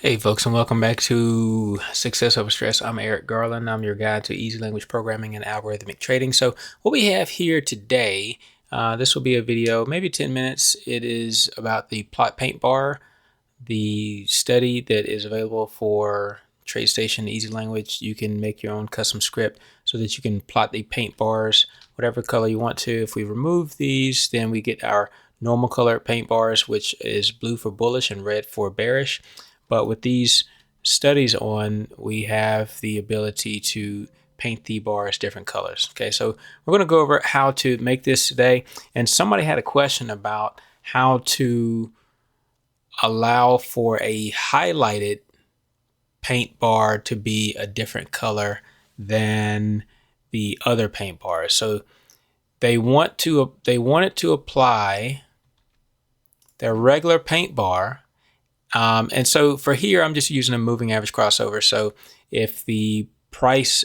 Hey folks, and welcome back to Success Over Stress. I'm Eric Garland. I'm your guide to easy language programming and algorithmic trading. So what we have here today, this will be a video, maybe 10 minutes. It is about the PlotPaintBar, the study that is available for TradeStation EasyLanguage. You can make your own custom script so that you can plot the paint bars, whatever color you want to. If we remove these, then we get our normal color paint bars, which is blue for bullish and red for bearish. But with these studies on, we have the ability to paint the bars different colors. Okay, so we're going to go over how to make this today. And somebody had a question about how to allow for a highlighted paint bar to be a different color than the other paint bars. So they want it to apply their regular paint bar. And so for here, I'm just using a moving average crossover. So if the close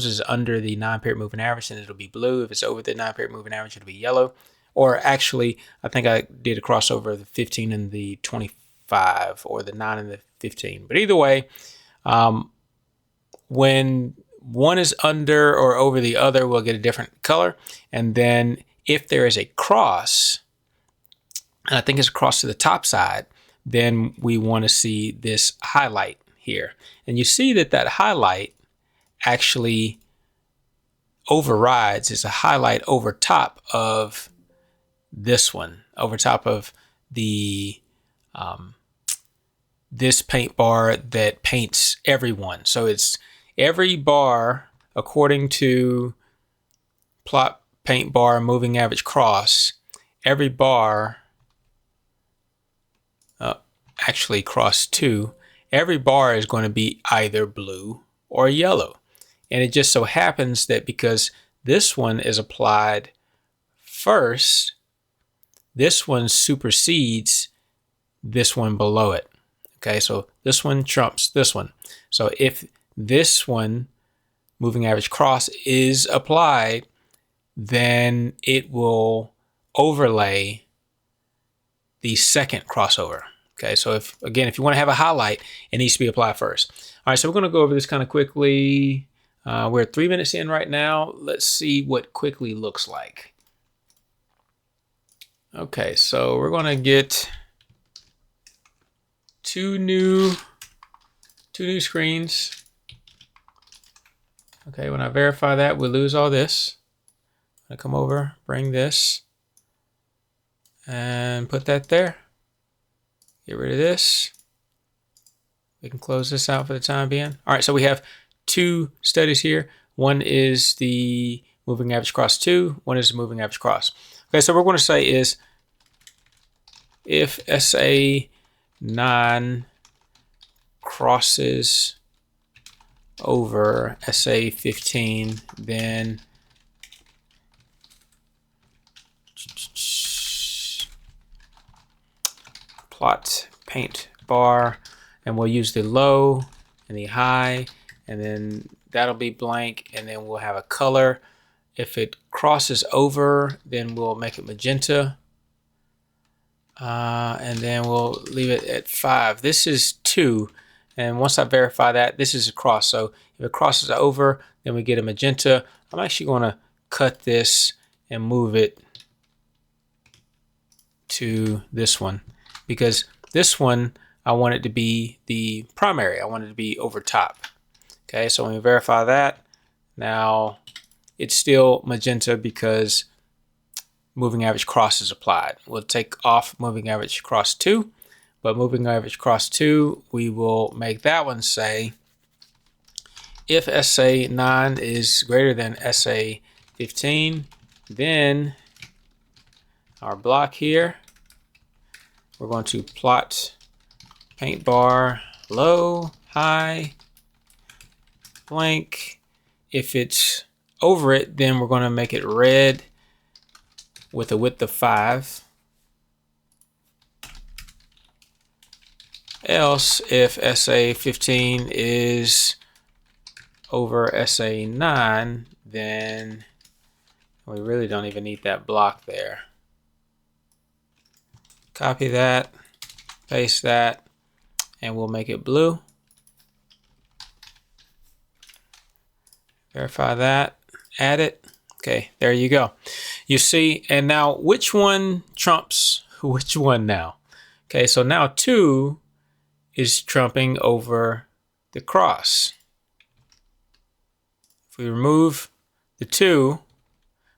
is under the 9-period moving average, then it'll be blue. If it's over the 9-period moving average, it'll be yellow. Or actually, I think I did a crossover of the 15 and the 25, or the 9 and the 15. But either way, when one is under or over the other, we'll get a different color. And then if there is a cross, and I think it's across to the top side, then we want to see this highlight here. And you see that that highlight actually overrides. It's a highlight over top of this one, over top of the this paint bar that paints everyone. So it's every bar, according to PlotPaintBar moving average cross, every bar, actually cross 2, every bar is going to be either blue or yellow. And it just so happens that because this one is applied first, this one supersedes this one below it. Okay, so this one trumps this one. So if this one, moving average cross, is applied, then it will overlay the second crossover. Okay, so if you want to have a highlight, it needs to be applied first. All right, so we're going to go over this kind of quickly. We're 3 minutes in right now. Let's see what quickly looks like. Okay, so we're going to get two new screens. Okay, when I verify that, we'll lose all this. I'm going to come over, bring this, and put that there. Get rid of this. We can close this out for the time being. All right, so we have two studies here. One is the moving average cross 2. One is the moving average cross. Okay, so what we're going to say is if SA9 crosses over SA15, then plot paint bar, and we'll use the low and the high, and then that'll be blank, and then we'll have a color. If it crosses over, then we'll make it magenta, and then we'll leave it at 5. This is 2, and once I verify that, this is a cross. So if it crosses over, then we get a magenta. I'm actually going to cut this and move it to this one, because this one, I want it to be the primary. I want it to be over top. Okay, so when we verify that, now it's still magenta because moving average cross is applied. We'll take off moving average cross 2, but moving average cross 2, we will make that one say if SA9 is greater than SA15, then our block here, we're going to plot paint bar low, high, blank. If it's over it, then we're going to make it red with a width of 5. Else, if SA15 is over SA9, then we really don't even need that block there. Copy that, paste that, and we'll make it blue. Verify that, add it. Okay, there you go. You see, and now which one trumps which one now? Okay, so now 2 is trumping over the cross. If we remove the 2,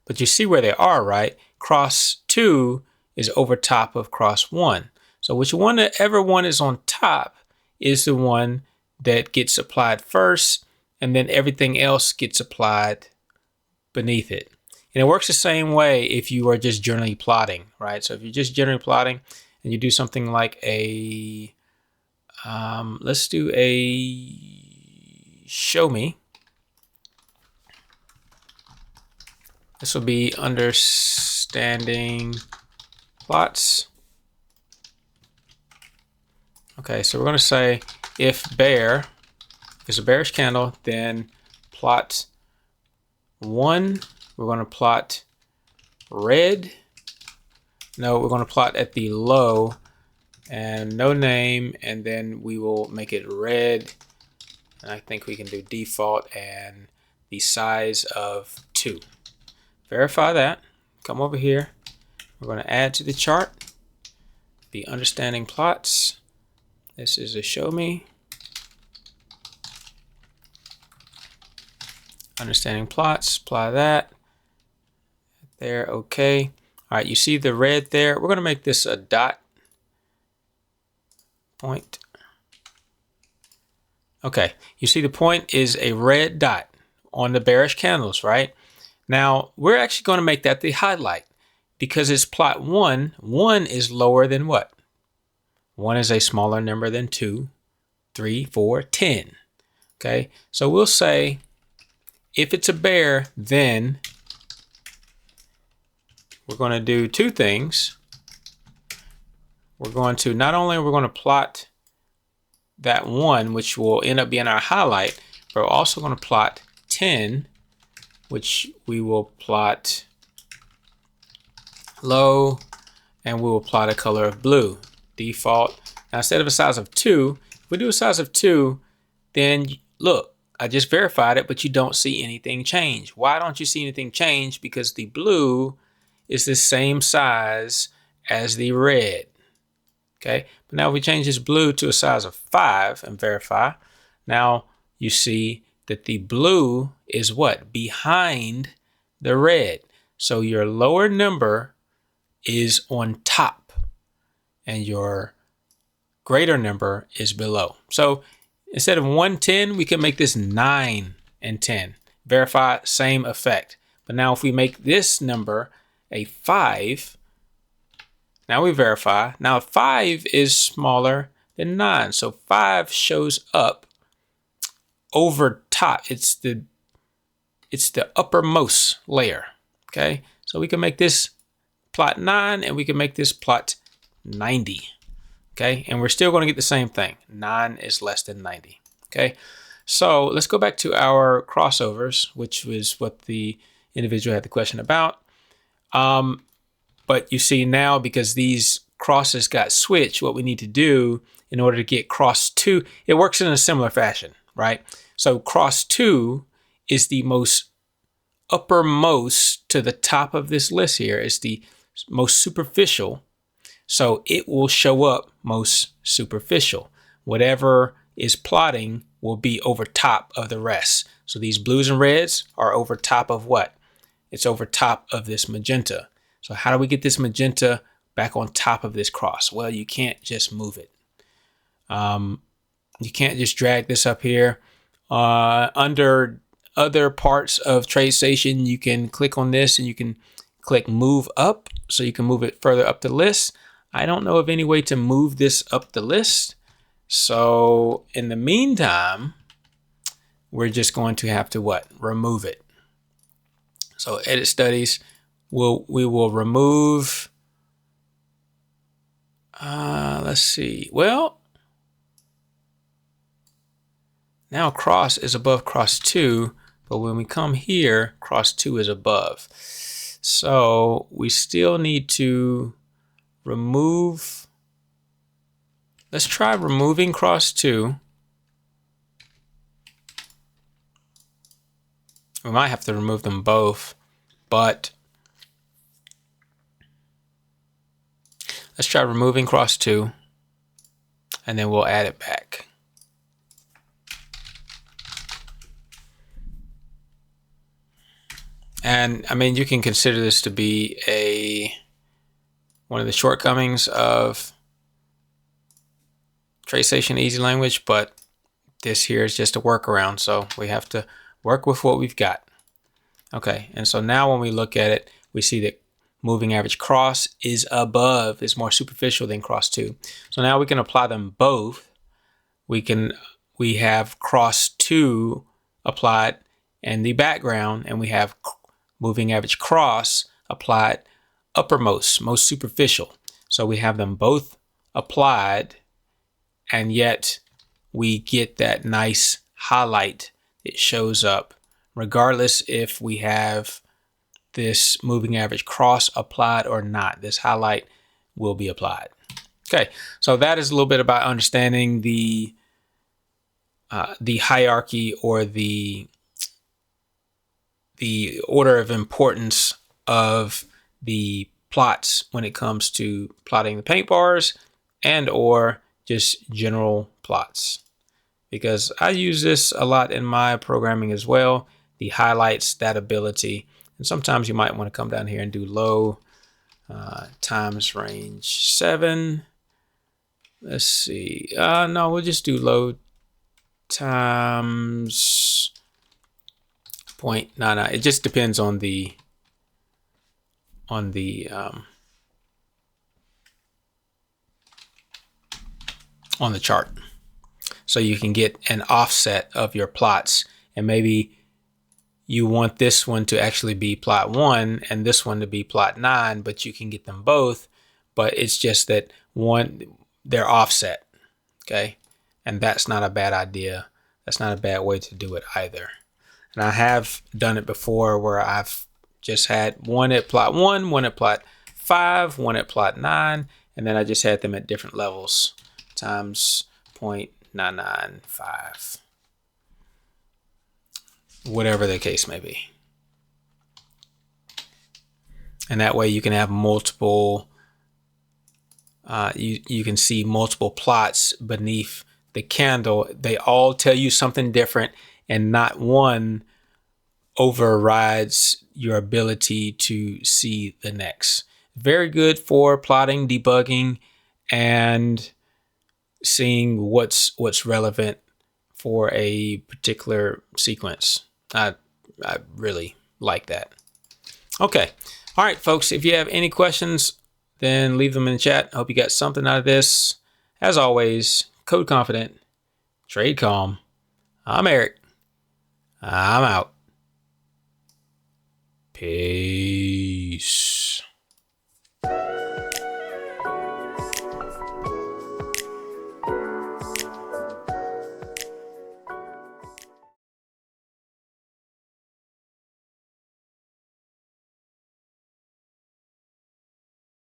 but you see where they are, right? Cross 2 is over top of cross 1. So whichever one is on top is the one that gets applied first, and then everything else gets applied beneath it. And it works the same way if you are just generally plotting, right? So if you're just generally plotting and you do something like a, let's do a show me. This will be understanding plots. Okay, so we're going to say if bear is a bearish candle, then plot 1. We're going to plot red. No, we're going to plot at the low and no name, and then we will make it red. And I think we can do default and the size of 2. Verify that. Come over here. We're going to add to the chart. Be understanding plots. This is a show me. Understanding plots. Apply that. There, okay. All right, you see the red there. We're going to make this a dot point. Okay, you see the point is a red dot on the bearish candles, right? Now, we're actually going to make that the highlight because it's plot 1. 1 is lower than what? 1 is a smaller number than 2, 3, 4, 10. Okay, so we'll say if it's a bear, then we're going to do 2 things. We're going to, not only we're going to plot that 1, which will end up being our highlight, but we're also going to plot 10, which we will plot low, and we will plot a color of blue. Default. Now instead of a size of 2, if we do a size of 2, then look, I just verified it, but you don't see anything change. Why don't you see anything change? Because the blue is the same size as the red. Okay, but now if we change this blue to a size of 5 and verify, now you see that the blue is what? Behind the red. So your lower number is on top and your greater number is below. So instead of 110, we can make this 9 and 10. Verify, same effect. But now if we make this number a 5, now we verify. Now 5 is smaller than 9. So 5 shows up over top. It's the uppermost layer. Okay, so we can make this plot 9 and we can make this plot 90. Okay, and we're still going to get the same thing. 9 is less than 90. Okay, so let's go back to our crossovers, which was what the individual had the question about. But you see now, because these crosses got switched, what we need to do in order to get cross 2, it works in a similar fashion, right? So cross 2 is the most uppermost to the top of this list here. It's the most superficial. So it will show up most superficial. Whatever is plotting will be over top of the rest. So these blues and reds are over top of what? It's over top of this magenta. So how do we get this magenta back on top of this cross? Well, you can't just move it. You can't just drag this up here. Under other parts of TradeStation, you can click on this and you can click move up, so you can move it further up the list. I don't know of any way to move this up the list. So in the meantime, we're just going to have to what? Remove it. So edit studies, we will remove, let's see. Well, now cross is above cross 2, but when we come here, cross 2 is above. So we still need to remove, Let's try removing cross 2. We might have to remove them both, but let's try removing cross 2, and then we'll add it back. And I mean, you can consider this to be one of the shortcomings of TradeStation EasyLanguage, but this here is just a workaround, so we have to work with what we've got. Okay, and so now when we look at it, we see that moving average cross is more superficial than cross 2. So now we can apply them both. We have cross 2 applied in the background, and we have moving average cross applied uppermost, most superficial. So we have them both applied, and yet we get that nice highlight that shows up regardless if we have this moving average cross applied or not. This highlight will be applied. Okay, so that is a little bit about understanding the hierarchy or the order of importance of the plots when it comes to plotting the paint bars and or just general plots, because I use this a lot in my programming as well. The highlights, that ability, and sometimes you might want to come down here and do low times range 7. Let's see. No, we'll just do low times 0.99. It just depends on the chart, so you can get an offset of your plots, and maybe you want this one to actually be plot 1 and this one to be plot 9, but you can get them both, but it's just that they're offset. Okay, and that's not a bad idea. That's not a bad way to do it either. And I have done it before where I've just had one at plot 1, one at plot 5, one at plot 9, and then I just had them at different levels times 0.995. Whatever the case may be. And that way you can have multiple, you can see multiple plots beneath the candle. They all tell you something different, and not one overrides your ability to see the next. Very good for plotting, debugging, and seeing what's relevant for a particular sequence. I really like that. Okay. All right, folks, if you have any questions, then leave them in the chat. I hope you got something out of this. As always, code confident, trade calm. I'm Eric. I'm out. Peace.